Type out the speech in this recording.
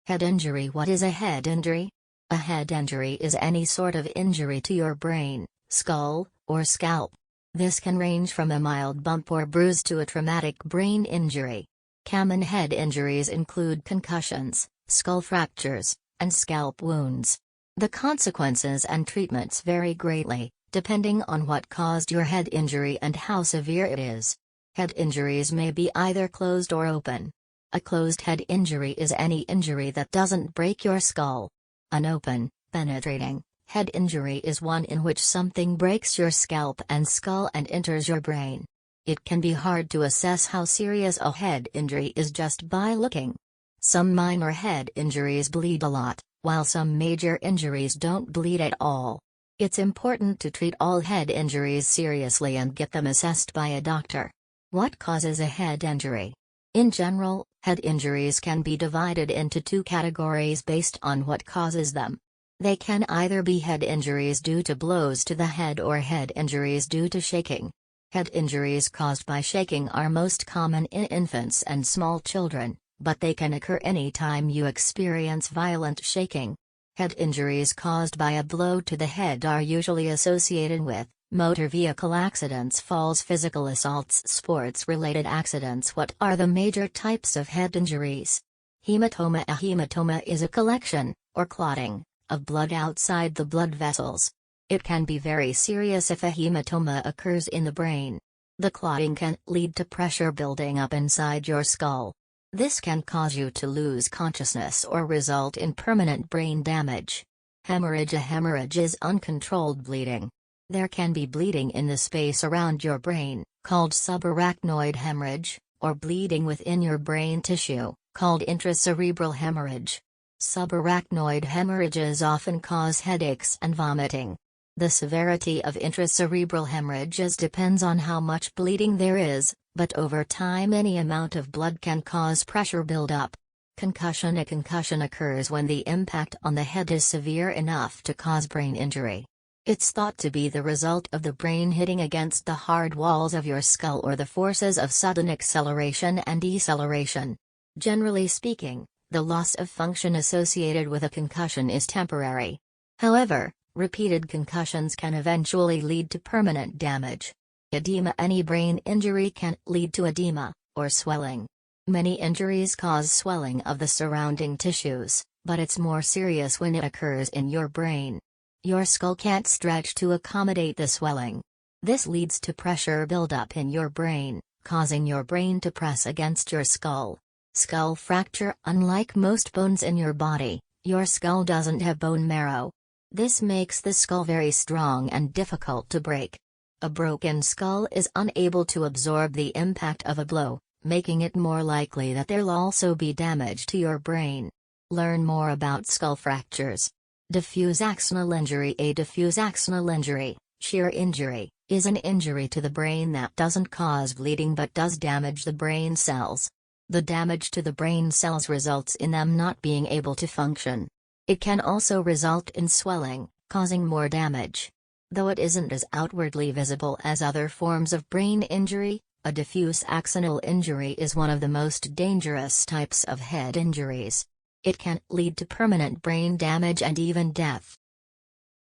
Head injury. What is a head injury? A head injury is any sort of injury to your brain, skull, or scalp. This can range from a mild bump or bruise to a traumatic brain injury. Common head injuries include concussions, skull fractures, and scalp wounds. The consequences and treatments vary greatly, depending on what caused your head injury and how severe it is. Head injuries may be either closed or open. A closed head injury is any injury that doesn't break your skull. An open, penetrating, head injury is one in which something breaks your scalp and skull and enters your brain. It can be hard to assess how serious a head injury is just by looking. Some minor head injuries bleed a lot, while some major injuries don't bleed at all. It's important to treat all head injuries seriously and get them assessed by a doctor. What causes a head injury? In general, head injuries can be divided into two categories based on what causes them. They can either be head injuries due to blows to the head or head injuries due to shaking. Head injuries caused by shaking are most common in infants and small children, but they can occur anytime you experience violent shaking. Head injuries caused by a blow to the head are usually associated with motor vehicle accidents, falls, physical assaults, sports-related accidents. What are the major types of head injuries? Hematoma. A hematoma is a collection, or clotting, of blood outside the blood vessels. It can be very serious if a hematoma occurs in the brain. The clotting can lead to pressure building up inside your skull. This can cause you to lose consciousness or result in permanent brain damage. Hemorrhage. A hemorrhage is uncontrolled bleeding. There can be bleeding in the space around your brain, called subarachnoid hemorrhage, or bleeding within your brain tissue, called intracerebral hemorrhage. Subarachnoid hemorrhages often cause headaches and vomiting. The severity of intracerebral hemorrhages depends on how much bleeding there is, but over time any amount of blood can cause pressure buildup. Concussion. A concussion occurs when the impact on the head is severe enough to cause brain injury. It's thought to be the result of the brain hitting against the hard walls of your skull or the forces of sudden acceleration and deceleration. Generally speaking, the loss of function associated with a concussion is temporary. However, repeated concussions can eventually lead to permanent damage. Edema. Any brain injury can lead to edema, or swelling. Many injuries cause swelling of the surrounding tissues, but it's more serious when it occurs in your brain. Your skull can't stretch to accommodate the swelling. This leads to pressure buildup in your brain, causing your brain to press against your skull. Skull fracture. Unlike most bones in your body, your skull doesn't have bone marrow. This makes the skull very strong and difficult to break. A broken skull is unable to absorb the impact of a blow, making it more likely that there'll also be damage to your brain. Learn more about skull fractures. Diffuse axonal injury. A diffuse axonal injury, shear injury, is an injury to the brain that doesn't cause bleeding but does damage the brain cells. The damage to the brain cells results in them not being able to function. It can also result in swelling, causing more damage. Though it isn't as outwardly visible as other forms of brain injury, a diffuse axonal injury is one of the most dangerous types of head injuries. It can lead to permanent brain damage and even death.